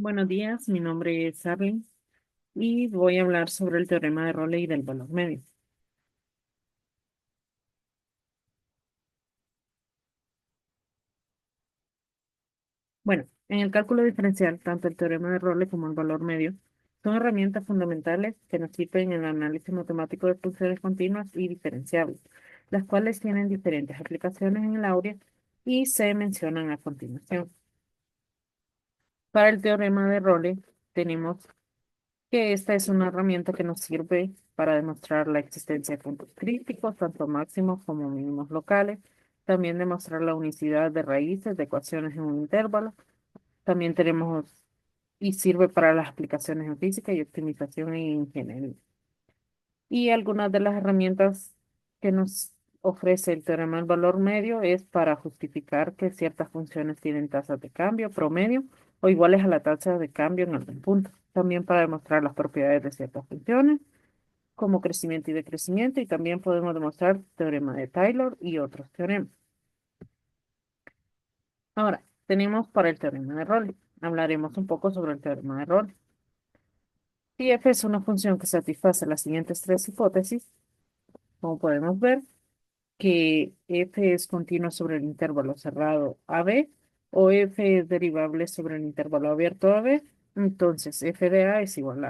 Buenos días, mi nombre es Arlene y voy a hablar sobre el teorema de Rayleigh y del valor medio. Bueno, en el cálculo diferencial, tanto el teorema de Rayleigh como el valor medio son herramientas fundamentales que nos sirven en el análisis matemático de funciones continuas y diferenciables, las cuales tienen diferentes aplicaciones en el área y se mencionan a continuación. Para el teorema de Rayleigh tenemos que esta es una herramienta que nos sirve para demostrar la existencia de puntos críticos, tanto máximos como mínimos locales. También demostrar la unicidad de raíces de ecuaciones en un intervalo. También tenemos y sirve para las aplicaciones en física y optimización en ingeniería. Y algunas de las herramientas que nos ofrece el teorema del valor medio es para justificar que ciertas funciones tienen tasas de cambio promedio o iguales a la tasa de cambio en algún punto. También para demostrar las propiedades de ciertas funciones, como crecimiento y decrecimiento, y también podemos demostrar teorema de Taylor y otros teoremas. Ahora, tenemos para el teorema de Rayleigh. Hablaremos un poco sobre el teorema de Rayleigh. Si f es una función que satisface las siguientes tres hipótesis, como podemos ver, que f es continua sobre el intervalo cerrado AB o f es derivable sobre el intervalo abierto AB, entonces f de A es igual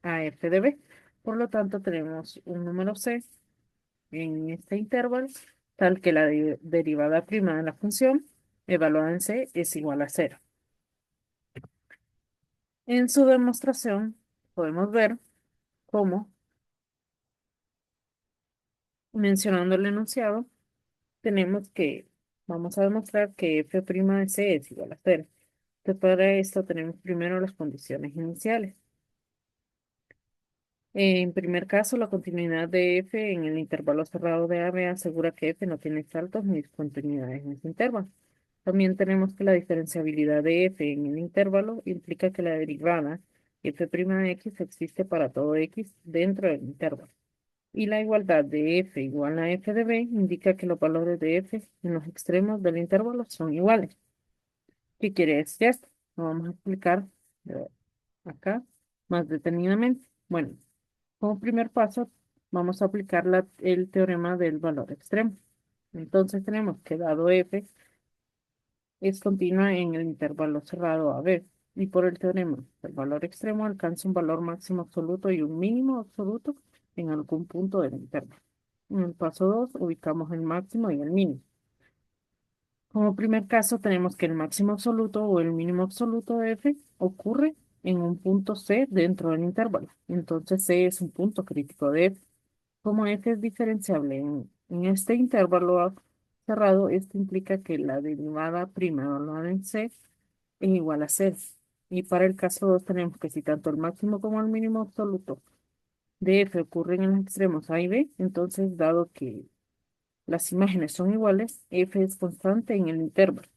a f de B. Por lo tanto, tenemos un número C en este intervalo, tal que la derivada prima de la función evaluada en C es igual a cero. En su demostración, podemos ver cómo, mencionando el enunciado, tenemos que, vamos a demostrar que f' de C es igual a cero. Entonces, para esto tenemos primero las condiciones iniciales. En primer caso, la continuidad de f en el intervalo cerrado de AB asegura que f no tiene saltos ni discontinuidades en ese intervalo. También tenemos que la diferenciabilidad de f en el intervalo implica que la derivada f' de x existe para todo x dentro del intervalo. Y la igualdad de f igual a f de b indica que los valores de f en los extremos del intervalo son iguales. ¿Qué quiere decir esto? Lo vamos a explicar eh, acá más detenidamente. Bueno, como primer paso, vamos a aplicar el teorema del valor extremo. Entonces tenemos que dado f es continua en el intervalo cerrado a b, y por el teorema del valor extremo alcanza un valor máximo absoluto y un mínimo absoluto en algún punto del intervalo. En el paso 2 ubicamos el máximo y el mínimo. Como primer caso tenemos que el máximo absoluto o el mínimo absoluto de f ocurre en un punto C dentro del intervalo. Entonces C es un punto crítico de f. Como f es diferenciable en este intervalo cerrado, esto implica que la derivada prima evaluada en C es igual a cero. Y para el caso 2 tenemos que si tanto el máximo como el mínimo absoluto de f ocurren en los extremos A y B, entonces dado que las imágenes son iguales, f es constante en el intervalo.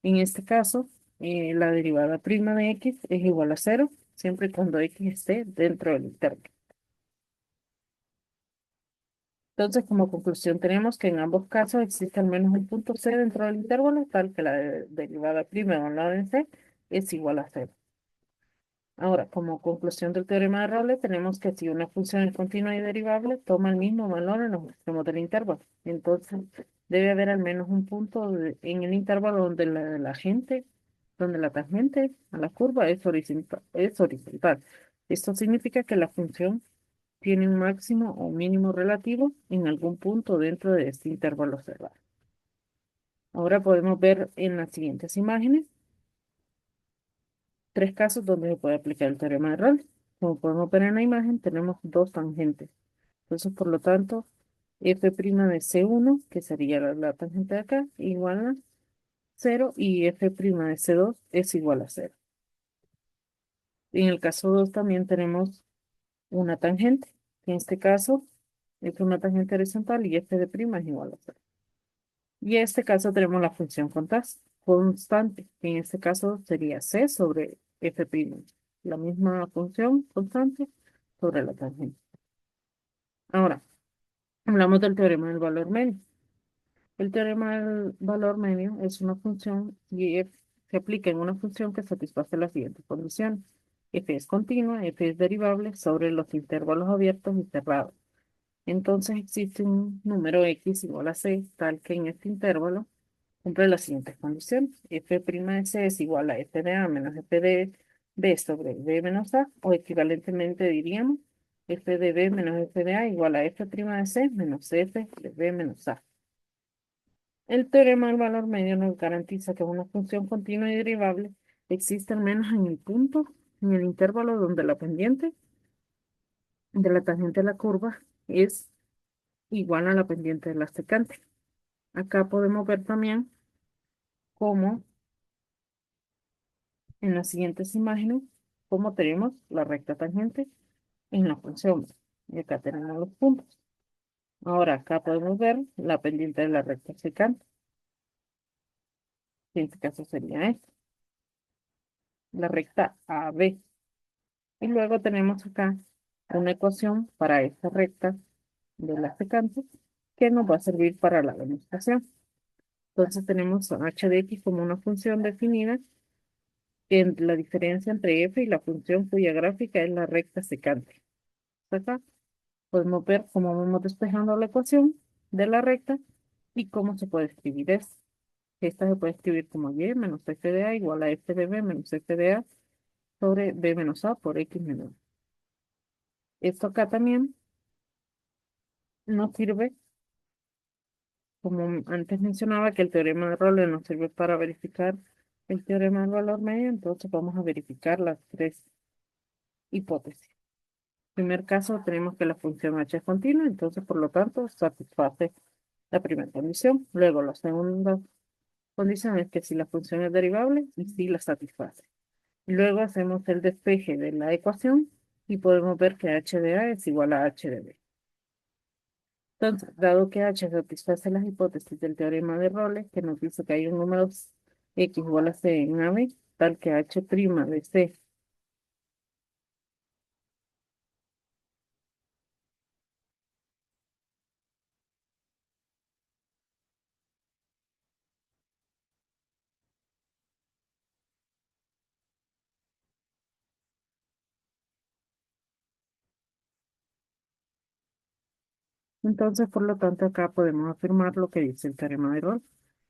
En este caso, la derivada prima de x es igual a cero, siempre y cuando x esté dentro del intervalo. Entonces, como conclusión, tenemos que en ambos casos existe al menos un punto c dentro del intervalo, tal que la derivada prima de un lado en c es igual a cero. Ahora, como conclusión del teorema de Rayleigh, tenemos que si una función es continua y derivable, toma el mismo valor en los extremos del intervalo. Entonces, debe haber al menos un punto en el intervalo donde donde la tangente a la curva es horizontal. Esto significa que la función tiene un máximo o mínimo relativo en algún punto dentro de este intervalo cerrado. Ahora podemos ver en las siguientes imágenes tres casos donde se puede aplicar el teorema de Rayleigh. Como podemos ver en la imagen, tenemos dos tangentes. Entonces, por lo tanto, f' de C1, que sería la tangente de acá, igual a cero, y f' de C2 es igual a cero. En el caso 2 también tenemos una tangente, que en este caso es una tangente horizontal y f de prima es igual a cero. Y en este caso tenemos la función constante, que en este caso sería c sobre f', la misma función constante sobre la tangente. Ahora, hablamos del teorema del valor medio. El teorema del valor medio es una función y f se aplica en una función que satisface las siguientes condiciones. F es continua, F es derivable sobre los intervalos abiertos y cerrados. Entonces existe un número X igual a C, tal que en este intervalo cumple las siguientes condiciones. F' de C es igual a F de A menos F de B sobre B menos A, o equivalentemente diríamos F de B menos F de A igual a F' de C menos F de B menos A. El teorema del valor medio nos garantiza que una función continua y derivable existe al menos en el punto, en el intervalo donde la pendiente de la tangente de la curva es igual a la pendiente de la secante. Acá podemos ver también cómo en las siguientes imágenes, cómo tenemos la recta tangente en la función. Y acá tenemos los puntos. Ahora acá podemos ver la pendiente de la recta secante. En este caso sería esta, la recta AB. Y luego tenemos acá una ecuación para esta recta de la secante que nos va a servir para la demostración. Entonces tenemos a h de x como una función definida en la diferencia entre f y la función cuya gráfica es la recta secante. Acá podemos ver cómo vamos despejando la ecuación de la recta y cómo se puede escribir esto. Esta se puede escribir como y menos f de a igual a f de b menos f de a sobre b menos a por x menos. Esto acá también nos sirve, como antes mencionaba, que el teorema de Rolle nos sirve para verificar el teorema del valor medio, entonces vamos a verificar las tres hipótesis. Primer caso, tenemos que la función h es continua, entonces por lo tanto satisface la primera condición. Luego, la segunda condición es que si la función es derivable y si la satisface. Luego hacemos el despeje de la ecuación y podemos ver que h de a es igual a h de b. Entonces, dado que h satisface las hipótesis del teorema de Rolle, que nos dice que hay un número x igual a c en AB, tal que h' de c. Entonces, por lo tanto, acá podemos afirmar lo que dice el teorema de Rolle,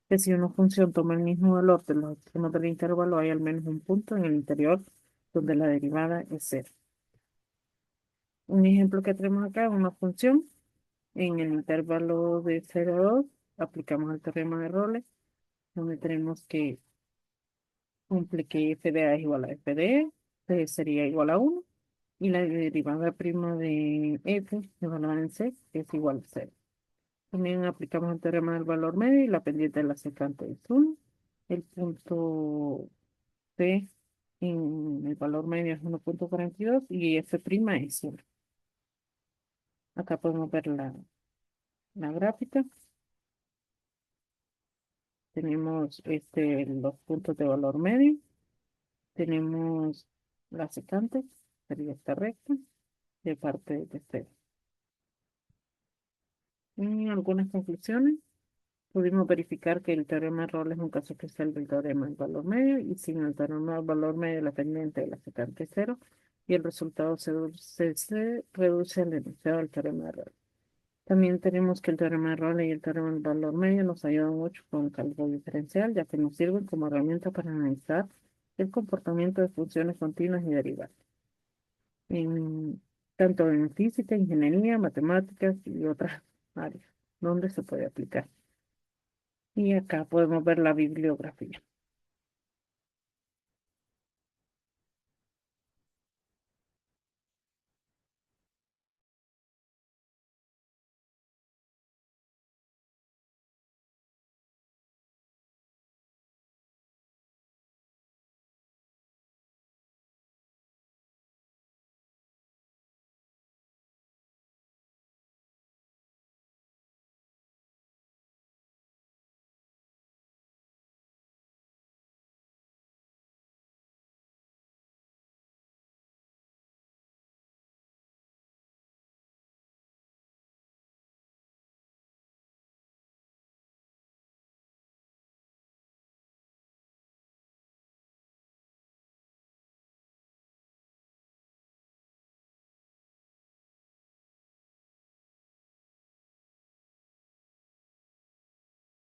que si una función toma el mismo valor de los extremos del intervalo, hay al menos un punto en el interior donde la derivada es cero. Un ejemplo que tenemos acá es una función en el intervalo de 0 a 2, aplicamos el teorema de Rolle, donde tenemos que cumple que f de a es igual a f de e, c sería igual a 1, y la derivada prima de f, evaluada en c, es igual a 0. También aplicamos el teorema del valor medio y la pendiente de la secante es 1. El punto P en el valor medio es 1,42 y f' es 1. Acá podemos ver la gráfica. Tenemos los puntos de valor medio. Tenemos la secante, sería esta recta, de parte de cero. En algunas conclusiones, pudimos verificar que el teorema de Rolle es un caso especial del teorema del valor medio y sin el teorema del valor medio la pendiente de la secante es cero y el resultado se reduce al enunciado del teorema de Rolle. También tenemos que el teorema de Rolle y el teorema del valor medio nos ayudan mucho con el cálculo diferencial, ya que nos sirven como herramienta para analizar el comportamiento de funciones continuas y derivadas, en, tanto en física, ingeniería, matemáticas y otras áreas donde se puede aplicar. Y acá podemos ver la bibliografía.